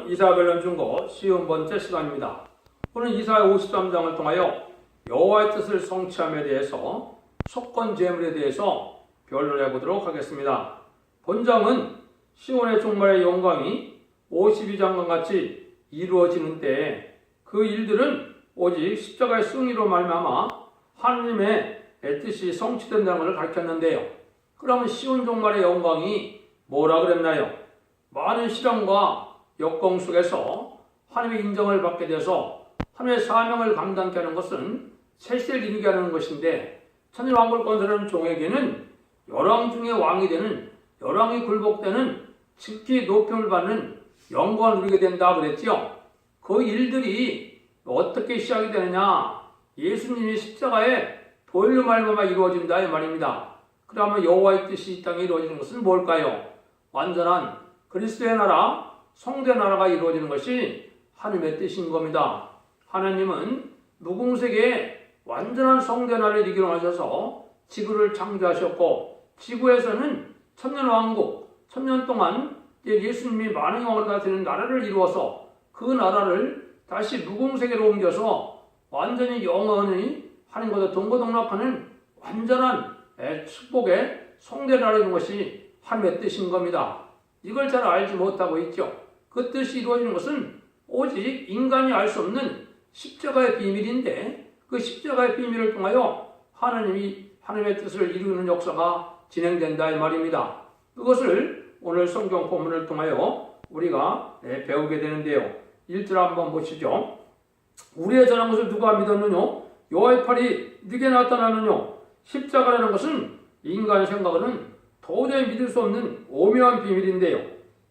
이사벨론 중고 50번째 시간입니다. 오늘 이사야 53장을 통하여 여호와의 뜻을 성취함에 대해서 속건 제물에 대해서 변론해 보도록 하겠습니다. 본장은 시온의 종말의 영광이 52장과 같이 이루어지는 때에 그 일들은 오직 십자가의 승리로 말미암아 하나님의 뜻이 성취된다는 것을 가르쳤는데요. 그러면 시온 종말의 영광이 뭐라 그랬나요? 많은 시련과 역경 속에서 하나님의 인정을 받게 돼서 하나님의 사명을 감당케 하는 것은 세시를 이루게 하는 것인데, 천일왕국을 건설하는 종에게는 열왕 중에 왕이 되는, 열왕이 굴복되는, 즉히 높임을 받는 영광을 누리게 된다 그랬지요. 그 일들이 어떻게 시작이 되느냐? 예수님이 십자가에 보혈로 말미암아 이루어진다 이 말입니다. 그러면 여호와의 뜻이 이 땅에 이루어지는 것은 뭘까요? 완전한 그리스도의 나라, 성도의 나라가 이루어지는 것이 하나님의 뜻인 겁니다. 하나님은 무궁세계에 완전한 성도의 나라를 이기로 하셔서 지구를 창조하셨고, 지구에서는 천년왕국, 천년 동안 예수님이 만왕의 왕으로 다스리는 나라를 이루어서 그 나라를 다시 무궁세계로 옮겨서 완전히 영원히 하나님과 동거동락하는 완전한 축복의 성도의 나라를 이루는 것이 하나님의 뜻인 겁니다. 이걸 잘 알지 못하고 있죠. 그 뜻이 이루어지는 것은 오직 인간이 알 수 없는 십자가의 비밀인데, 그 십자가의 비밀을 통하여 하나님이 하나님의 뜻을 이루는 역사가 진행된다 이 말입니다. 그것을 오늘 성경 본문을 통하여 우리가 배우게 되는데요. 1절 한번 보시죠. 우리의 전한 것을 누가 믿었느냐? 여호와의 팔이 네게 나타나느냐? 십자가라는 것은 인간의 생각으로는 도저히 믿을 수 없는 오묘한 비밀인데요.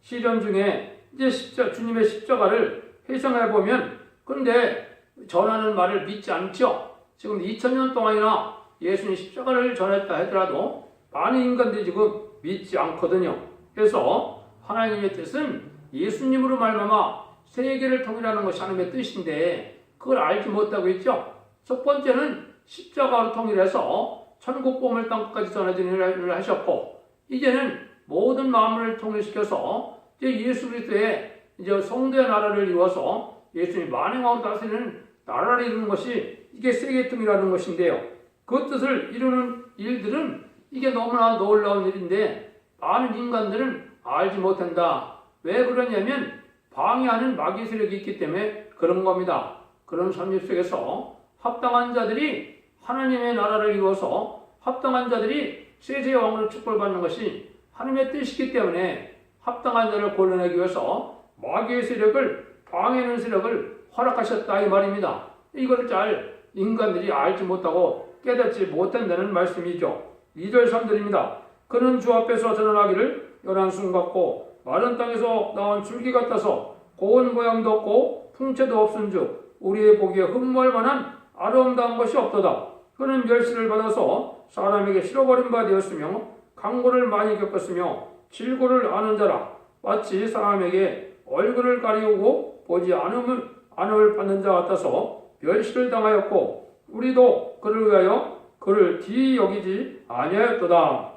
시련 중에 이제 주님의 십자가를 회상해 보면, 근데 전하는 말을 믿지 않죠. 지금 2000년 동안이나 예수님 십자가를 전했다 하더라도 많은 인간들이 지금 믿지 않거든요. 그래서 하나님의 뜻은 예수님으로 말미암아 세계를 통일하는 것이 하나님의 뜻인데, 그걸 알지 못하고 있죠. 첫 번째는 십자가로 통일해서 천국 보물 땅끝까지 전해지는 일을 하셨고, 이제는 모든 만물을 통일시켜서 이제 예수 그리스도의 이제 성도의 나라를 이루어서 예수님이 만왕의 왕으로 다스리는 나라를 이루는 것이 이게 세계 통일하는 것인데요. 그 뜻을 이루는 일들은 이게 너무나 놀라운 일인데 많은 인간들은 알지 못한다. 왜 그러냐면 방해하는 마귀 세력이 있기 때문에 그런 겁니다. 그런 선입 속에서 합당한 자들이 하나님의 나라를 이루어서 합당한 자들이 세세의 왕으로 축복받는 것이 하나님의 뜻이기 때문에 합당한 자를 골라내기 위해서 마귀의 세력을, 방해하는 세력을 허락하셨다 이 말입니다. 이걸 잘 인간들이 알지 못하고 깨닫지 못한다는 말씀이죠. 2절 3절입니다. 그는 주 앞에서 전환하기를 연한 순 같고 마른 땅에서 나온 줄기 같아서 고운 모양도 없고 풍채도 없은즉 우리의 보기에 흠모할 만한 아름다운 것이 없도다. 그는 멸시를 받아서 사람에게 실어버린 바 되었으며 강고를 많이 겪었으며 질고를 아는 자라. 마치 사람에게 얼굴을 가리우고 보지 않음을 받는 자 같아서 멸시를 당하였고 우리도 그를 위하여 그를 기이 여기지 아니하였도다.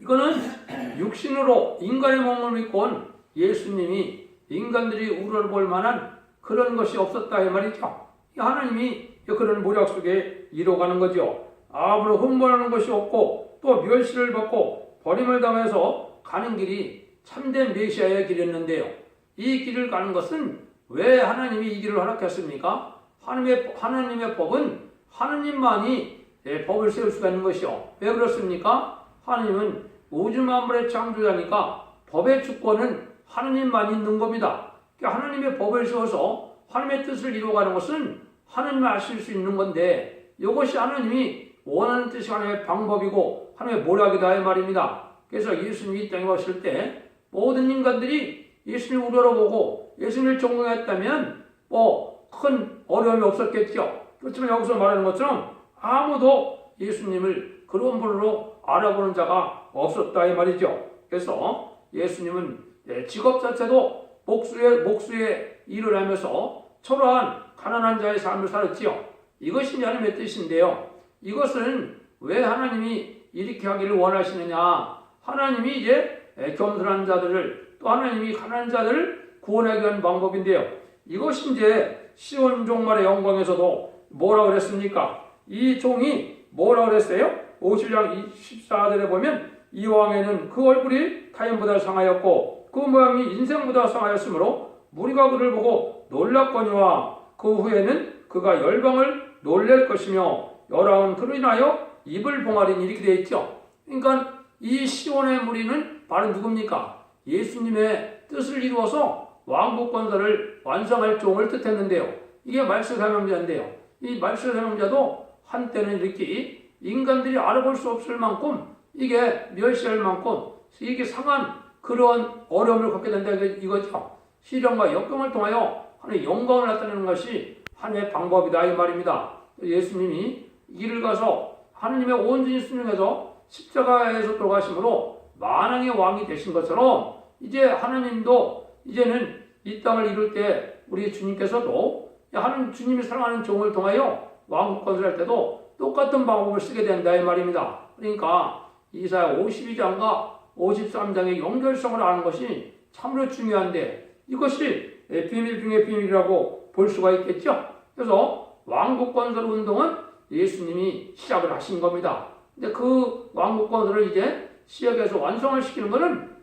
이거는 육신으로 인간의 몸을 입고 온 예수님이 인간들이 우러볼 만한 그런 것이 없었다 이 말이죠. 하나님이 그런 모략 속에 이뤄가는 거죠. 아무런 흠모하는 것이 없고 또 멸시를 받고 버림을 당해서 가는 길이 참된 메시아의 길이었는데요. 이 길을 가는 것은 왜 하나님이 이 길을 허락했습니까? 하나님의 법은 하나님만이 법을 세울 수가 있는 것이요. 왜 그렇습니까? 하나님은 우주 만물의 창조자니까 법의 주권은 하나님만 있는 겁니다. 하나님의 법을 세워서 하나님의 뜻을 이루어가는 것은 하나님만 하실 수 있는 건데, 이것이 하나님이 원하는 뜻이 하나님의 방법이고 하나님의 모략이다 이 말입니다. 그래서 예수님이 이 땅에 왔을 때 모든 인간들이 예수님을 우러러보고 예수님을 존경했다면 큰 어려움이 없었겠죠. 그렇지만 여기서 말하는 것처럼 아무도 예수님을 그런 분으로 알아보는 자가 없었다 이 말이죠. 그래서 예수님은 직업 자체도 목수의 일을 하면서 초라한 가난한 자의 삶을 살았지요. 이것이 하나님의 뜻인데요. 이것은 왜 하나님이 이렇게 하기를 원하시느냐? 하나님이 이제 겸손한 자들을, 또 하나님이 가난한 자들을 구원하기 위한 방법인데요. 이것이 이제 시온 종말의 영광에서도 뭐라 그랬습니까? 이 종이 뭐라 그랬어요? 50장 24절에 보면 이 왕에는 그 얼굴이 타인보다 상하였고 그 모양이 인생보다 상하였으므로 무리가 그를 보고 놀랐거니와 그 후에는 그가 열방을 놀랄 것이며 여라운 그로 인하여 입을 봉하리니 이렇게 되어 있죠. 그러니까 이 시온의 무리는 바로 누굽니까? 예수님의 뜻을 이루어서 왕국 건설을 완성할 종을 뜻했는데요. 이게 말세사명자인데요. 이 말세사명자도 한때는 이렇게 인간들이 알아볼 수 없을 만큼 이게 멸시할 만큼 이게 상한 그런 어려움을 갖게 된다 이거죠. 시련과 역경을 통하여 하나님의 영광을 나타내는 것이 하나님의 방법이다 이 말입니다. 예수님이 길을 가서 하나님의 온전히 순종해서 십자가에서 돌아가심으로 만왕의 왕이 되신 것처럼 이제 하나님도 이제는 이 땅을 이룰 때 우리 주님께서도 하나님 주님이 사랑하는 종을 통하여 왕국 건설할 때도 똑같은 방법을 쓰게 된다 이 말입니다. 그러니까 이사야 52장과 53장의 연결성을 아는 것이 참으로 중요한데 이것이 비밀 중의 비밀이라고 볼 수가 있겠죠. 그래서 왕국 건설 운동은 예수님이 시작을 하신 겁니다. 근데 그 왕국 건설을 이제 시역에서 완성을 시키는 것은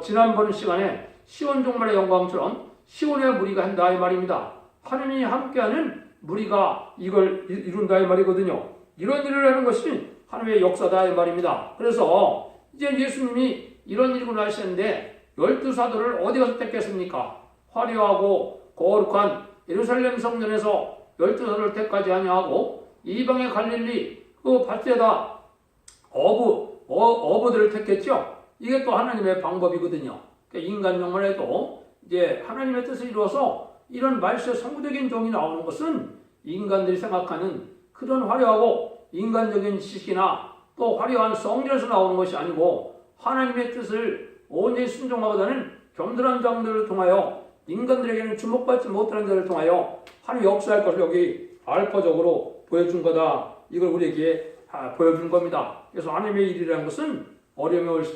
지난번 시간에 시온 종말의 영광처럼 시온의 무리가 한다 이 말입니다. 하느님이 함께하는 무리가 이걸 이룬다 이 말이거든요. 이런 일을 하는 것이 하나님의 역사다 이 말입니다. 그래서 이제 예수님이 이런 일을 하셨는데 12사도를 어디 가서 택했습니까? 화려하고 거룩한 예루살렘 성전에서 12사도를 택하지 아니하고 이방의 갈릴리 그 밧세다 어부들을 택했죠. 이게 또 하나님의 방법이거든요. 그러니까 인간 영혼에도 이제 하나님의 뜻을 이루어서 이런 말세 성부적인 종이 나오는 것은 인간들이 생각하는 그런 화려하고 인간적인 지식이나 또 화려한 성전에서 나오는 것이 아니고 하나님의 뜻을 온전히 순종하고자는 겸손한 자들을 통하여 인간들에게는 주목받지 못하는 자를 통하여 하나님 역사할 것을 여기 알파적으로 보여준 거다. 이걸 우리에게 보여준 겁니다. 그래서 하나님의 일이라는 것은 어려움이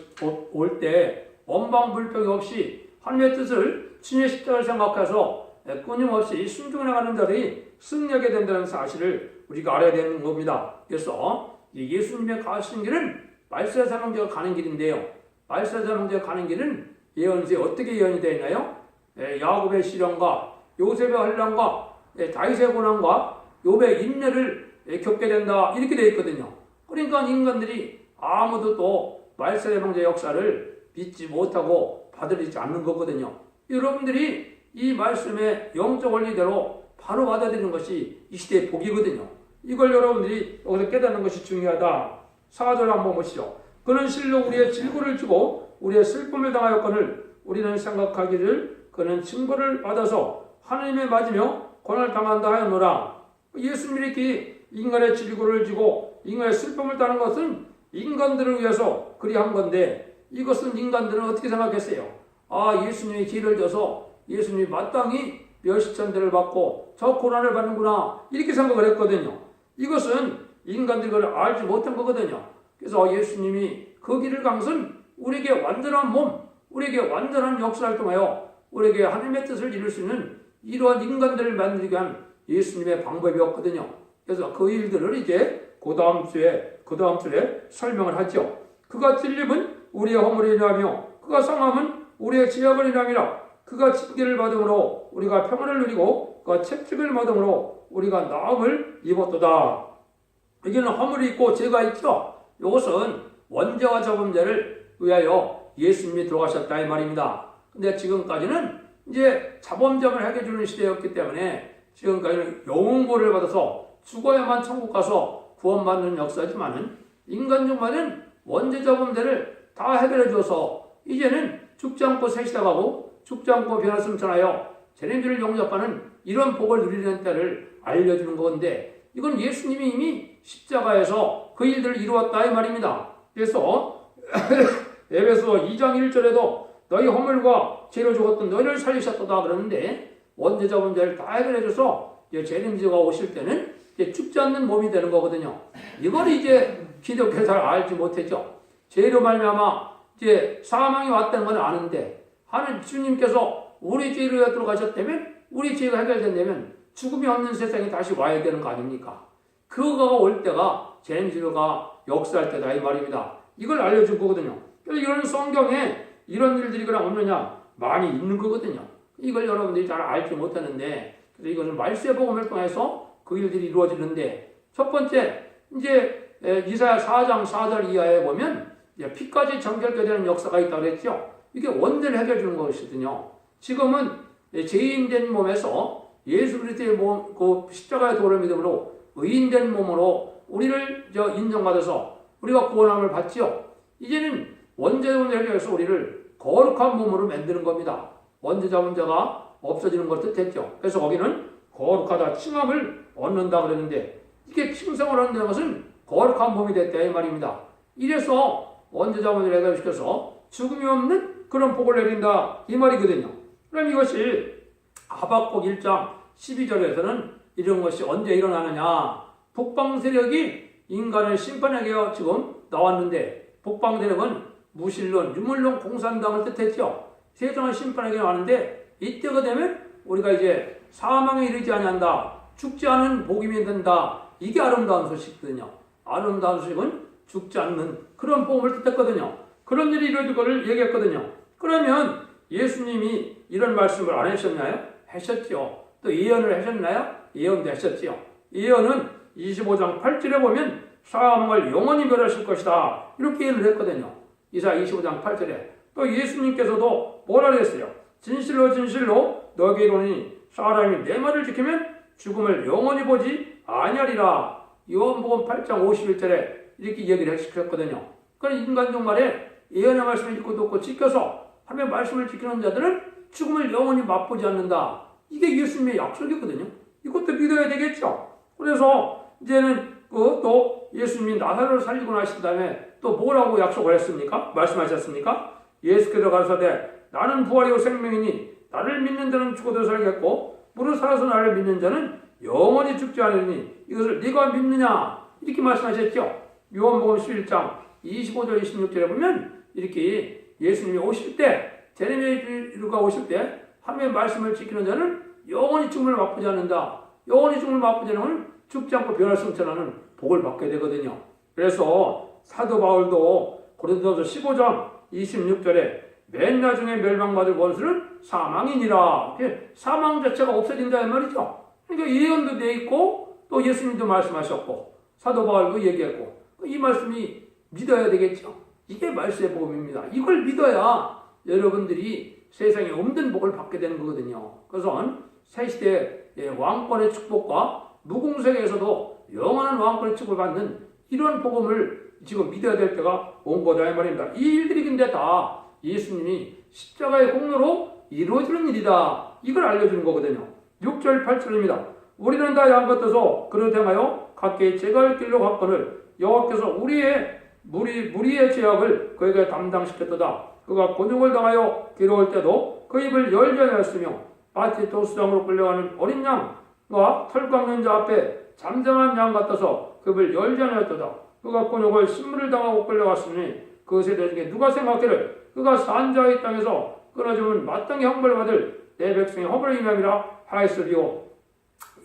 올 때 원방불평이 없이 하나님의 뜻을 주님의 십자가를 생각해서 끊임없이 순종해 나가는 자들이 승리하게 된다는 사실을 우리가 알아야 되는 겁니다. 그래서 예수님의 가신 길은 말세사명제가 가는 길인데요. 말세사명제가 가는 길은 예언서에 어떻게 예언이 되어 있나요? 야곱의 시련과 요셉의 환난과 다윗의 고난과 욥의 인내를 겪게 된다 이렇게 되어 있거든요. 그러니까 인간들이 아무도 또 말세사명제 역사를 믿지 못하고 받아들이지 않는 거거든요. 여러분들이 이 말씀의 영적 원리대로 바로 받아들이는 것이 이 시대의 복이거든요. 이걸 여러분들이 여기서 깨닫는 것이 중요하다. 4절 한번 보시죠. 그는 실로 우리의 질고를 주고 우리의 슬픔을 당하였거늘 우리는 생각하기를 그는 징벌을 받아서 하나님의 맞으며 고난을 당한다 하였노라. 예수님이 이렇게 인간의 질고를 주고 인간의 슬픔을 당하는 것은 인간들을 위해서 그리한 건데 이것은 인간들은 어떻게 생각했어요? 예수님이 길을 져서 예수님이 마땅히 멸시천대를 받고 저 고난을 받는구나 이렇게 생각을 했거든요. 이것은 인간들이 그걸 알지 못한 거거든요. 그래서 예수님이 그 길을 간 것은 우리에게 완전한 몸, 우리에게 완전한 역사를 통하여 우리에게 하나님의 뜻을 이룰 수 있는 이러한 인간들을 만들기 위한 예수님의 방법이었거든요. 그래서 그 일들을 이제 그 다음 주에 설명을 하죠. 그가 찔림은 우리의 허물을 인하며 그가 상함은 우리의 죄악을 인함이라. 그가 징계를 받음으로 우리가 평안을 누리고 그가 채찍을 받음으로 우리가 나음을 입었도다. 여기는 허물이 있고 죄가 있죠. 이것은 원죄와 자범죄를 위하여 예수님이 들어가셨다 이 말입니다. 근데 지금까지는 이제 자범죄를 해결해주는 시대였기 때문에 지금까지는 영혼고를 받아서 죽어야만 천국 가서 구원받는 역사지만은 인간 중만은 원죄 자범죄를 다 해결해줘서 이제는 죽지 않고 새시다가고 죽지 않고 변화승천하여 죄인들을 용납하는 이런 복을 누리는 때를 알려주는 건데 이건 예수님이 이미 십자가에서 그 일들을 이루었다 이 말입니다. 그래서 에베소 2장 1절에도 너희 허물과 죄로 죽었던 너희를 살리셨도다 그러는데 원죄 자범죄를 다 해결해줘서 죄인지가 오실 때는 죽지 않는 몸이 되는 거거든요. 이걸 이제 기독교 잘 알지 못했죠. 죄로 말미암아 이제 사망이 왔다는 건 아는데 하나님 주님께서 우리 죄로 들어가셨다면, 우리 죄가 해결된다면 죽음이 없는 세상에 다시 와야 되는 거 아닙니까? 그거가 올 때가 제임스가 역사할 때다 이 말입니다. 이걸 알려준 거거든요. 이런 성경에 이런 일들이 그냥 없느냐? 많이 있는 거거든요. 이걸 여러분들이 잘 알지 못하는데, 그래서 이거는 말세 복음을 통해서 그 일들이 이루어지는데, 첫 번째 이제 이사야 4장 4절 이하에 보면 피까지 정결케 되는 역사가 있다고 그랬죠. 이게 원죄를 해결해 주는 것이거든요. 지금은 죄인된 몸에서 예수 그리스도의 몸, 그 십자가의 도를 믿음으로 의인된 몸으로 우리를 인정받아서 우리가 구원함을 받지요. 이제는 원죄를 해결해서 우리를 거룩한 몸으로 만드는 겁니다. 원죄자 문제가 없어지는 걸 뜻했죠. 그래서 거기는 거룩하다, 칭함을 얻는다 그랬는데, 이게 칭송을 얻는 것은 거룩한 몸이 됐다 이 말입니다. 이래서 원죄자 문제를 해결시켜서 죽음이 없는 그런 복을 내린다 이 말이거든요. 그럼 이것이 하박국 1장 12절에서는 이런 것이 언제 일어나느냐? 북방 세력이 인간을 심판하게 지금 나왔는데, 북방 세력은 무신론, 유물론, 공산당을 뜻했죠. 세상을 심판하게 나왔는데, 이때가 되면 우리가 이제 사망에 이르지 아니한다, 죽지 않은 복임이 된다. 이게 아름다운 소식이거든요. 아름다운 소식은 죽지 않는 그런 복음을 뜻했거든요. 그런 일이 이루어질 것을 얘기했거든요. 그러면 예수님이 이런 말씀을 안 하셨나요? 하셨죠. 또 예언을 하셨나요? 예언도 하셨죠. 예언은 25장 8절에 보면 사망을 영원히 멸하실 것이다, 이렇게 예언을 했거든요. 이사야 25장 8절에. 또 예수님께서도 뭐라 그랬어요? 진실로 진실로 너에게 이르노니 사람이 내 말을 지키면 죽음을 영원히 보지 아니하리라. 요한복음 8장 51절에 이렇게 얘기를 하셨거든요. 그러니까 인간적 말에 예언의 말씀을 읽고 듣고 지켜서 하나님의 말씀을 지키는 자들은 죽음을 영원히 맛보지 않는다. 이게 예수님의 약속이거든요. 이것도 믿어야 되겠죠. 그래서 이제는 또 예수님이 나사로를 살리고 나신 다음에 또 뭐라고 약속을 했습니까? 말씀하셨습니까? 예수께서 가라사대 나는 부활이요 생명이니 나를 믿는 자는 죽어도 살겠고 무릇 살아서 나를 믿는 자는 영원히 죽지 않으니 이것을 네가 믿느냐? 이렇게 말씀하셨죠. 요한복음 11장 25절 26절에 보면 이렇게 예수님이 오실 때, 제레미야가 오실 때 하나님의 말씀을 지키는 자는 영원히 죽음을 맛보지 않는다. 영원히 죽음을 맛보지 않으면 죽지 않고 변할 수 없는 복을 받게 되거든요. 그래서 사도 바울도 고린도서 15장 26절에 맨 나중에 멸망받을 원수는 사망이니라. 사망 자체가 없어진다 이 말이죠. 그러니까 예언도 돼 있고 또 예수님도 말씀하셨고 사도 바울도 얘기했고, 이 말씀이 믿어야 되겠죠. 이게 말씀의 복음입니다. 이걸 믿어야 여러분들이 세상에 없는 복을 받게 되는 거거든요. 그래서 새 시대의 왕권의 축복과 무궁세계에서도 영원한 왕권의 축복을 받는 이런 복음을 지금 믿어야 될 때가 온 거다 이 말입니다. 이 일들이 근데 다 예수님이 십자가의 공로로 이루어지는 일이다, 이걸 알려주는 거거든요. 6절 8절입니다. 우리는 다 양 같아서 그릇 행하여 각기 제갈 길로 갔거늘 여호와께서 무리의 죄악을 그에게 담당시켰도다. 그가 곤욕을 당하여 괴로울 때도 그 입을 열지 아니하였으며 마치 도수장으로 끌려가는 어린 양과 털 깎는 자 앞에 잠잠한 양 같아서 그 입을 열지 아니하였도다. 그가 곤욕을 신물을 당하고 끌려갔으니 그 세대 중에 누가 생각하기를 그가 산자의 땅에서 끊어지면 마땅히 형벌을 받을 내 백성의 허물을 인함이라 하였으리요.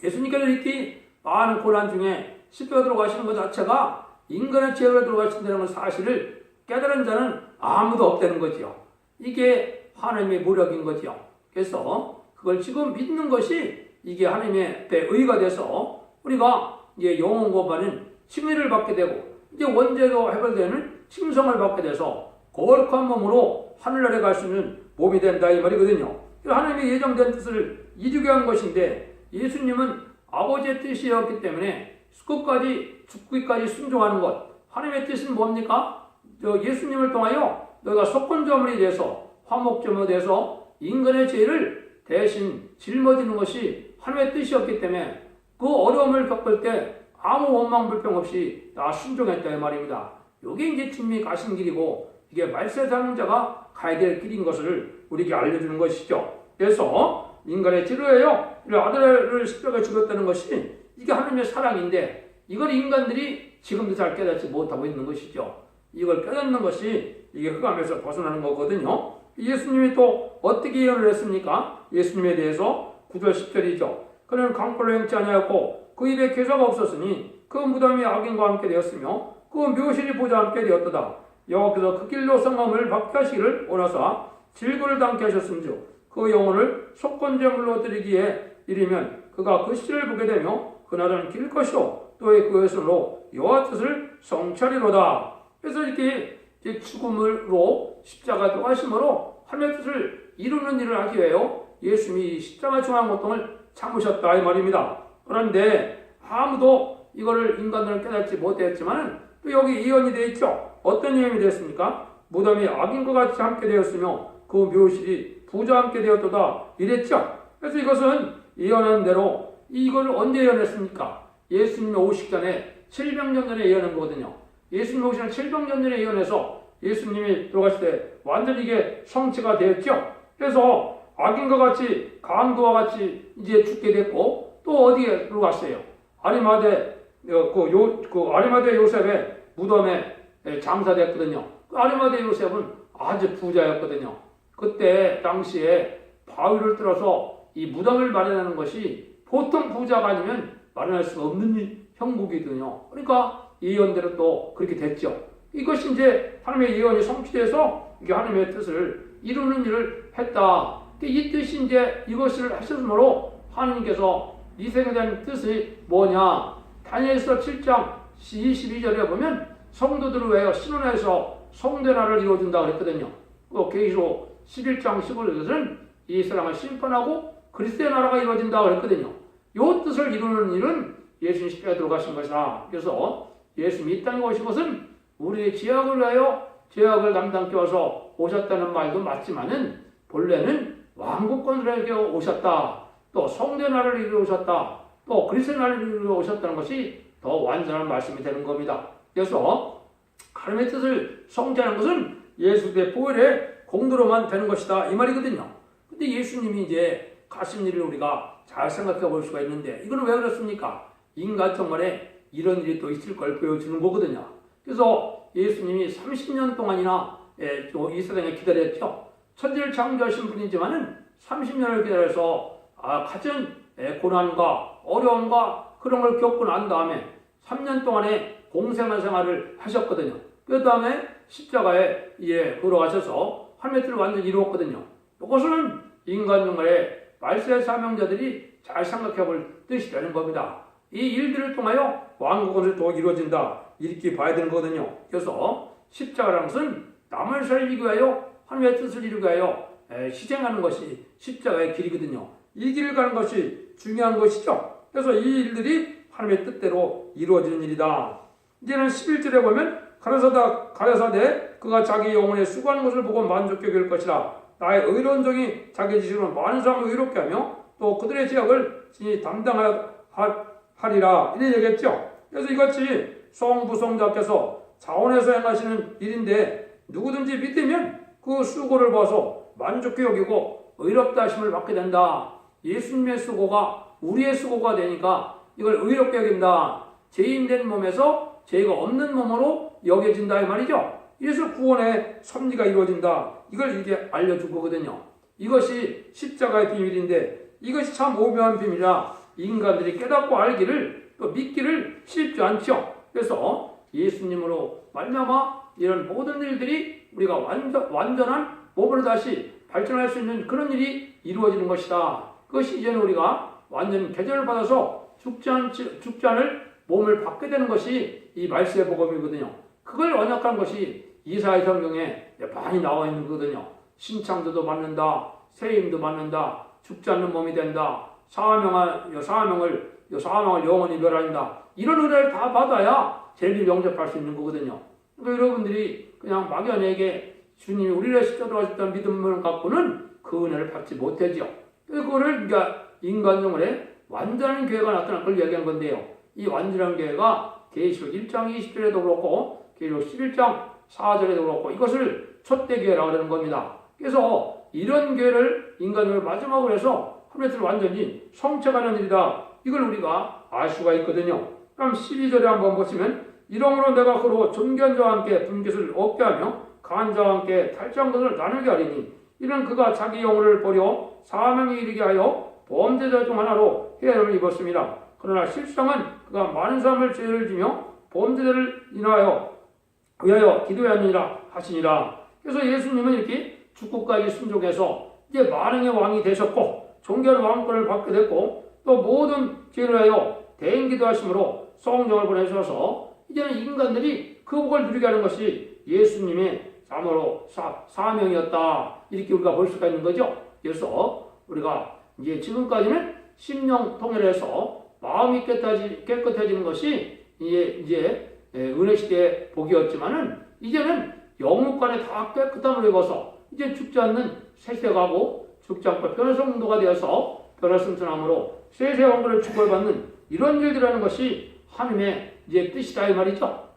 예수님께서 이렇게 많은 고난 중에 십자가 들어가시는 것 자체가 인간의 죄로 들어가신다는 사실을 깨달은 자는 아무도 없다는 거지요. 이게 하나님의 무력인 거지요. 그래서 그걸 지금 믿는 것이 이게 하나님의 의가 돼서 우리가 이제 영원고반은 칭의를 받게 되고 이제 원죄도 해결되는 칭송을 받게 돼서 거룩한 몸으로 하늘나라에 갈 수 있는 몸이 된다 이 말이거든요. 하나님의 예정된 뜻을 이루게 한 것인데 예수님은 아버지의 뜻이었기 때문에 끝까지 죽기까지 순종하는 것. 하나님의 뜻은 뭡니까? 예수님을 통하여 너희가 속건조물이 돼서 화목제물이 돼서 인간의 죄를 대신 짊어지는 것이 하나님의 뜻이었기 때문에 그 어려움을 겪을 때 아무 원망 불평 없이 다 순종했다 이 말입니다. 이게 이제 주님이 가신 길이고 이게 말세 자문자가 가야 될 길인 것을 우리에게 알려주는 것이죠. 그래서 인간의 지루해요. 아들을 십자가에 죽였다는 것이 이게 하나님의 사랑인데 이걸 인간들이 지금도 잘 깨닫지 못하고 있는 것이죠. 이걸 깨닫는 것이 이게 흑암에서 벗어나는 거거든요. 예수님이 또 어떻게 예언을 했습니까? 예수님에 대해서 9절 10절이죠. 그는 강포로 행치 아니하였고 그 입에 괴사가 없었으니 그 무덤이 악인과 함께 되었으며 그 묘실이 보좌와 함께 되었도다. 여호와께서 그 길로 성함을 받게 하시기를 원하사 질고를 당케 하셨은즉 그 영혼을 속건제물로 드리기에 이르면 그가 그 시를 보게 되며 그날은 길 것이요 또의 그것으로 여호와 뜻을 성취하리로다. 그래서 이렇게 죽음으로 십자가 들어가심으로 하나님의 뜻을 이루는 일을 하기 위하여 예수님이 십자가 중한 고통을 참으셨다 이 말입니다. 그런데 아무도 이거를 인간들은 깨닫지 못했지만 또 여기 예언이 되어 있죠. 어떤 예언이 되었습니까? 무덤이 악인과 같이 함께 되었으며 그 묘실이 부자와 함께 되었도다 이랬죠. 그래서 이것은 예언한 대로 이걸 언제 예언했습니까? 예수님이 오시기 전에 700년 전에 예언한 거거든요. 예수님이 오시기 전에 700년 전에 예언해서 예수님이 들어갔을 때 완전히 이게 성취가 되었죠. 그래서 악인과 같이 강도와 같이 이제 죽게 됐고 또 어디에 들어갔어요? 아리마대 아리마대 요셉의 무덤에 장사됐거든요. 그 아리마대 요셉은 아주 부자였거든요. 그때 당시에 바위를 뚫어서 이 무덤을 마련하는 것이 보통 부자가 아니면 마련할 수가 없는 형국이거든요. 그러니까 예언대로 또 그렇게 됐죠. 이것이 이제 하나님의 예언이 성취돼서 이게 하나님의 뜻을 이루는 일을 했다. 이 뜻이 이제 이것을 하셨으므로 하나님께서 이 세상에 대한 뜻이 뭐냐? 다니엘서 7장 22절에 보면 성도들을 위하여 신원에서 성대나라를 이루어준다 그랬거든요. 그 계시록 11장 15절에서는 이 세상을 심판하고 그리스도의 나라가 이루어진다 그랬거든요. 이 뜻을 이루는 일은 예수님 십자가에 들어가신 것이다. 그래서 예수님이 이 땅에 오신 것은 우리의 죄악을 위하여 죄악을 담당케 와서 오셨다는 말도 맞지만은 본래는 왕국권들에게 오셨다. 또 성대 나라를 이루어 오셨다. 또 그리스도의 나라를 이루어 오셨다는 것이 더 완전한 말씀이 되는 겁니다. 그래서 하나님의 뜻을 성취하는 것은 예수의 보혈의 공로로만 되는 것이다 이 말이거든요. 근데 예수님이 이제 가신 일을 우리가 잘 생각해 볼 수가 있는데 이거는 왜 그렇습니까? 인간 정말에 이런 일이 또 있을 걸 보여주는 거거든요. 그래서 예수님이 30년 동안이나 이 세상에 기다렸죠. 천지를 창조하신 분이지만은 30년을 기다려서 가진 고난과 어려움과 그런 걸 겪고 난 다음에 3년 동안의 공생한 생활을 하셨거든요. 그 다음에 십자가에 돌아가셔서 하나님의 뜻을 완전히 이루었거든요. 이것은 인간 정말의 말세 사명자들이 잘 생각해 볼 뜻이 되는 겁니다. 이 일들을 통하여 왕국은 또 이루어진다. 이렇게 봐야 되는 거거든요. 그래서 십자가라는 것은 남을 살리기 위하여 하나님의 뜻을 이루기 위하여 희생하는 것이 십자가의 길이거든요. 이 길을 가는 것이 중요한 것이죠. 그래서 이 일들이 하나님의 뜻대로 이루어지는 일이다. 이제는 11절에 보면 가라사대 그가 자기 영혼에 수고하는 것을 보고 만족하게 될 것이라. 나의 의로운 종이 자기 지식으로 많은 사람을 의롭게 하며 또 그들의 죄악을 진히 담당하리라. 이래 얘기했죠. 그래서 이같이 성부성자께서 자원해서 행하시는 일인데 누구든지 믿으면 그 수고를 봐서 만족해 여기고 의롭다 하심을 받게 된다. 예수님의 수고가 우리의 수고가 되니까 이걸 의롭게 여긴다. 죄인된 몸에서 죄가 없는 몸으로 여겨진다 이 말이죠. 이래서 구원의 섭리가 이루어진다. 이걸 이게 알려준 거거든요. 이것이 십자가의 비밀인데 이것이 참 오묘한 비밀이라 인간들이 깨닫고 알기를 또 믿기를 쉽지 않죠. 그래서 예수님으로 말미암아 이런 모든 일들이 우리가 완전한 몸으로 다시 발전할 수 있는 그런 일이 이루어지는 것이다. 그것이 이제는 우리가 완전 개전을 받아서 죽지 않을 몸을 받게 되는 것이 이 말세의 복음이거든요. 그걸 언약한 것이 이사야 성경에 많이 나와 있는 거거든요. 신창조도 받는다, 세임도 받는다, 죽지 않는 몸이 된다, 사명을 영원히 멸한다. 이런 은혜를 다 받아야 제일 영접할 수 있는 거거든요. 그러니까 여러분들이 그냥 막연하게 주님이 우리를 십자가로 하셨다는 믿음을 갖고는 그 은혜를 받지 못하죠. 그거를 인간 영혼에 완전한 교회가 나타날 걸 얘기한 건데요. 이 완전한 교회가 계시록 1장 20절에도 그렇고 계시록 11장 4절에도 그렇고 이것을 촛대교회라고 하는 겁니다. 그래서 이런 교회를 인간을 마지막으로 해서 하나님을 완전히 성취하는 일이다. 이걸 우리가 알 수가 있거든요. 그럼 12절에 한번 보시면 이러므로 내가 그로 존귀한 자와 함께 분깃을 얻게 하며 강한 자와 함께 탈취한 것을 나누게 하리니 이는 그가 자기 영혼을 버려 사망에 이르게 하여 범죄자 중 하나로 해를 입었습니다. 그러나 실상은 그가 많은 사람을 죄를 지며 범죄자를 위하여 기도하느니라 하시니라. 그래서 예수님은 이렇게 죽고까지 순종해서 이제 만왕의 왕이 되셨고 존귀한 왕권을 받게 됐고 또 모든 죄를 위하여 대행기도 하심으로 성령을 보내셔서 이제는 인간들이 그 복을 누리게 하는 것이 예수님의 참으로 사명이었다. 이렇게 우리가 볼 수가 있는 거죠. 그래서 우리가 이제 지금까지는 심령 통일해서 마음이 깨끗해지는 것이 이제 은혜 시대의 복이었지만은 이제는 영육간에 다 깨끗함을 입어서 이제 죽지 않는 새시대 가고 죽지 않고 변화성도가 되어서 변화승천함으로 세세 왕권을 축복을 받는 이런 일들이라는 것이 하나님의 이제 뜻이다 이 말이죠.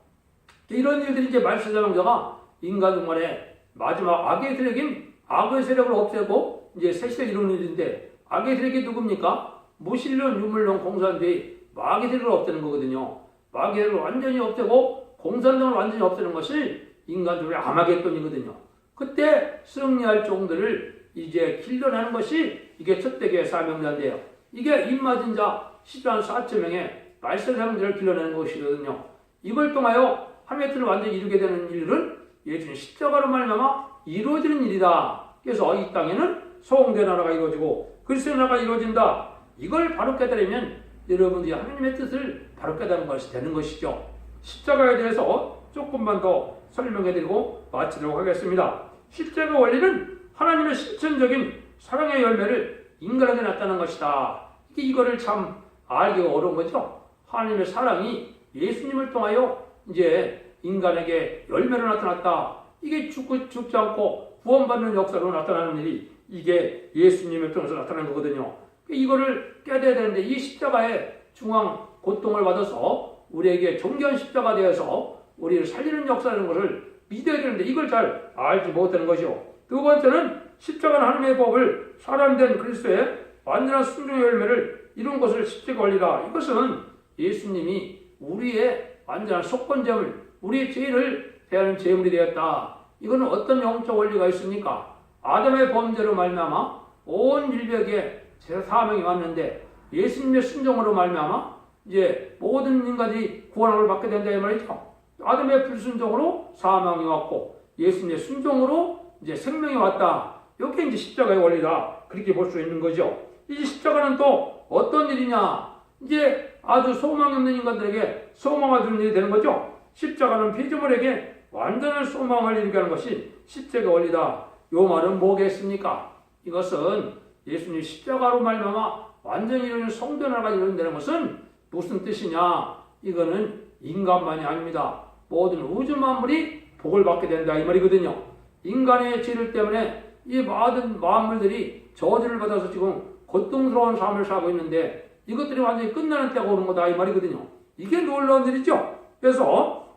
이런 일들이 이제 말세자명자가 인간 중간에 마지막 악의 세력을 없애고 이제 새시대를 이루는 일인데 악의 세력이 누굽니까? 무신론, 유물론, 공산주의, 마귀 세력을 없애는 거거든요. 마귀 세력을 완전히 없애고 공산당을 완전히 없애는 것이 인간들의 아마겟돈이거든요. 그때 승리할 종들을 이제 길러내는 것이 이게 첫대교의 사명자인데요. 이게 입맞은 자 14만 4천 명의 말세자명자를 길러내는 것이거든요. 이걸 통하여 하나님의 뜻을 완전히 이루게 되는 일은 예수님 십자가로 말미암아 이루어지는 일이다. 그래서 이 땅에는 소홍된 나라가 이루어지고 그리스도의 나라가 이루어진다. 이걸 바로 깨달으면 여러분들이 하나님의 뜻을 바로 깨달은 것이 되는 것이죠. 십자가에 대해서 조금만 더 설명해드리고 마치도록 하겠습니다. 십자가 원리는 하나님의 실천적인 사랑의 열매를 인간에게 나타낸 것이다. 이거를 참 알기가 어려운 거죠. 하나님의 사랑이 예수님을 통하여 이제 인간에게 열매로 나타났다. 이게 죽지 않고 구원받는 역사로 나타나는 일이 이게 예수님을 통해서 나타난 거거든요. 이거를 깨달아야 되는데 이 십자가의 중앙 고통을 받아서 우리에게 존귀한 십자가 되어서 우리를 살리는 역사라는 것을 믿어야 되는데 이걸 잘 알지 못하는 것이요. 두 번째는 십자가는 하나님의 법을 사람된 그리스도의 완전한 순종의 열매를 이룬 것을 십자가 원리라. 이것은 예수님이 우리의 완전한 속건제물, 우리의 죄를 대하는 제물이 되었다. 이거는 어떤 영적 원리가 있습니까? 아담의 범죄로 말미암아 온 인류에게 사명이 왔는데 예수님의 순종으로 말미암아 이제 모든 인간이 구원을 받게 된다 이 말이죠. 아담의 불순종으로 사망이 왔고 예수님의 순종으로 이제 생명이 왔다. 이게 이제 십자가의 원리다. 그렇게 볼 수 있는 거죠. 이 십자가는 또 어떤 일이냐? 이제 아주 소망이 없는 인간들에게 소망을 주는 일이 되는 거죠. 십자가는 피조물에게 완전한 소망을 이루게 하는 것이 십자가 원리다. 요 말은 뭐겠습니까? 이것은 예수님 십자가로 말미암아 완전히 이루는 성도 나라가 이루어진다는 것은 무슨 뜻이냐? 이거는 인간만이 아닙니다. 모든 우주 만물이 복을 받게 된다 이 말이거든요. 인간의 죄를 때문에 이 모든 만물들이 저주를 받아서 지금 고통스러운 삶을 살고 있는데 이것들이 완전히 끝나는 때가 오는 거다 이 말이거든요. 이게 놀라운 일이죠. 그래서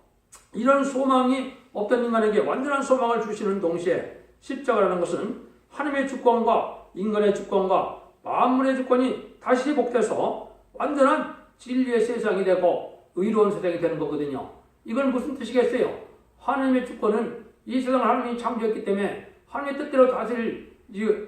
이런 소망이 없던 인간에게 완전한 소망을 주시는 동시에 십자가라는 것은 하나님의 주권과 인간의 주권과 만물의 주권이 다시 회복돼서 완전한 진리의 세상이 되고 의로운 세상이 되는 거거든요. 이건 무슨 뜻이겠어요? 하나님의 주권은 이 세상을 하나님이 창조했기 때문에 하나님의 뜻대로 다스릴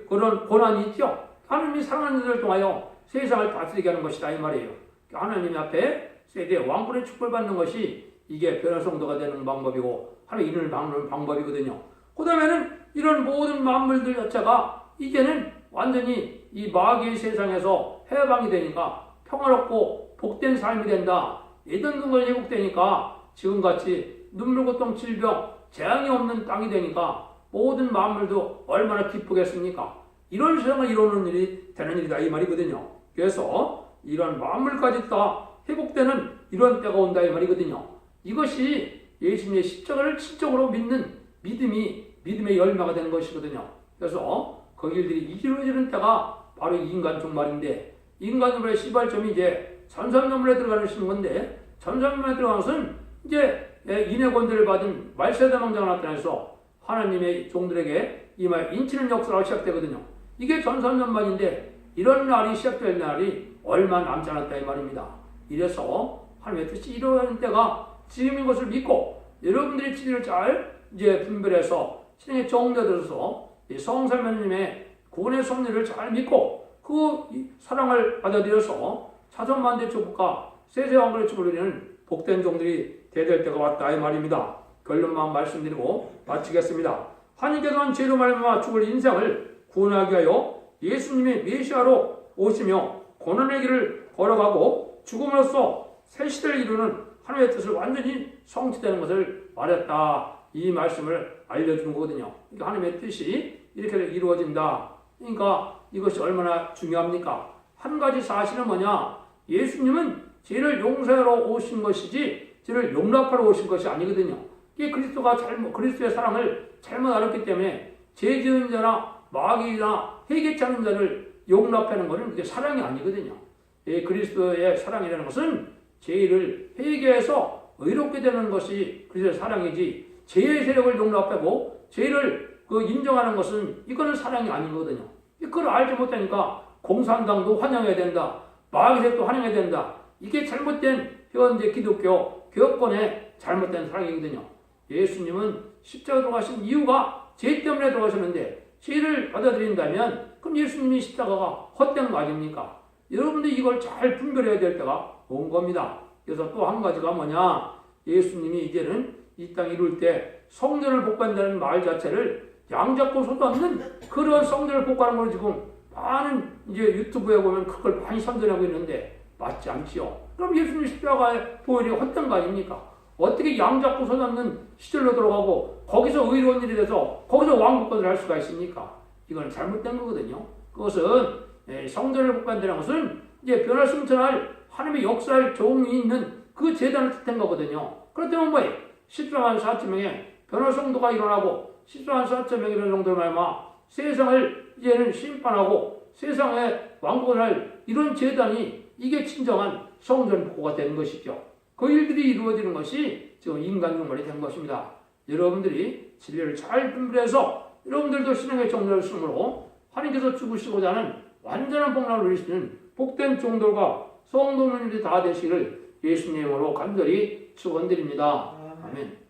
그런 권한이 있죠. 하나님이 사랑하는 자를 통하여 세상을 다스리게 하는 것이다 이 말이에요. 하나님 앞에 세대 왕권의 축복을 받는 것이 이게 변화성도가 되는 방법이고 하나님 이름을 받는 방법이거든요. 그 다음에는 이런 모든 만물들 자체가 이제는 완전히 이 마귀의 세상에서 해방이 되니까 평화롭고 복된 삶이 된다. 예전 근거에 회복되니까 지금같이 눈물, 고통, 질병, 재앙이 없는 땅이 되니까 모든 만물도 얼마나 기쁘겠습니까? 이런 세상을 이루는 일이 되는 일이다 이 말이거든요. 그래서 이런 만물까지 다 회복되는 이런 때가 온다 이 말이거든요. 이것이 예수님의 십자가를 진정으로 믿는 믿음의 열매가 되는 것이거든요. 그래서 그 일들이 이루어지는 때가 바로 인간 종말인데 인간 종말의 시발점이 이제 전산명물에 들어가는 건데 전산명물에 들어가는 것은 이제 인의 권세를 받은 말세자망자가 나타나서 하나님의 종들에게 이말 인치는 역사가 시작되거든요. 이게 전산명만인데 이런 날이 시작될 날이 얼마 남지 않았다 이 말입니다. 이래서 하나님의 뜻이 이루어지는 때가 지금인 것을 믿고 여러분들이 진리를 잘 이제 분별해서 신앙의 정대들어서 이 성사면님의 구원의 섭리를 잘 믿고 그 사랑을 받아들여서 자손만대 축복과 세세왕국의 축복을 누리는 복된 종들이 되될 때가 왔다 이 말입니다. 결론만 말씀드리고 마치겠습니다. 하나님께서는 죄로 말미암아 죽을 인생을 구원하기 위하여 예수님이 메시아로 오시며 고난의 길을 걸어가고 죽음으로써 새 시대를 이루는 하나님의 뜻을 완전히 성취되는 것을 말했다. 이 말씀을 알려주는 거거든요. 그러니까 하나님의 뜻이 이렇게 이루어진다. 그러니까 이것이 얼마나 중요합니까? 한 가지 사실은 뭐냐? 예수님은 죄를 용서하러 오신 것이지 죄를 용납하러 오신 것이 아니거든요. 이게 그리스도의 사랑을 잘못 알았기 때문에 죄 지은 자나 마귀나 회개치 않은 자를 용납하는 것은 그게 사랑이 아니거든요. 그리스도의 사랑이라는 것은 죄를 회개해서 의롭게 되는 것이 그리스도의 사랑이지 죄의 세력을 용납하고 죄를 인정하는 것은 이거는 사랑이 아니거든요. 그걸 알지 못하니까 공산당도 환영해야 된다. 마귀색도 환영해야 된다. 이게 잘못된 현재 기독교 교권의 잘못된 사랑이거든요. 예수님은 십자가 들어가신 이유가 죄 때문에 들어가셨는데 죄를 받아들인다면 그럼 예수님이 십자가가 헛된 거 아닙니까? 여러분들이 이걸 잘 분별해야 될 때가 온 겁니다. 그래서 또 한 가지가 뭐냐? 예수님이 이제는 이 땅 이룰 때 성전을 복받는다는 말 자체를 양잡고 솟았는 그런 성전을 복하는 걸 지금 많은 이제 유튜브에 보면 그걸 많이 선전하고 있는데 맞지 않지요. 그럼 예수님 십자가의 보혈이 헛된 거 아닙니까? 어떻게 양잡고 솟았는 시절로 들어가고 거기서 의로운 일이 돼서 거기서 왕국권을 할 수가 있습니까? 이건 잘못된 거거든요. 그것은 성전을 복받는다는 것은 이제 변화승천할 하나님의 역사할 종이 있는 그 재단을 뜻한 거거든요. 그렇다면 뭐예요? 14만 4천 명의 변화 성도가 일어나고 14만 4천 명의 변화 성도를 말마 세상을 이제는 심판하고 세상에 왕국을 할 이런 재단이 이게 진정한 성전 복구가 되는 것이죠. 그 일들이 이루어지는 것이 지금 인간 종말이 된 것입니다. 여러분들이 진리를 잘 분별해서 여러분들도 신앙의 정도를 쓰므로 하나님께서 주시고자 하는 완전한 복락을 누리시는 복된 종들과 성도님들이 다 되시기를 예수님으로 간절히 축원드립니다. 아멘.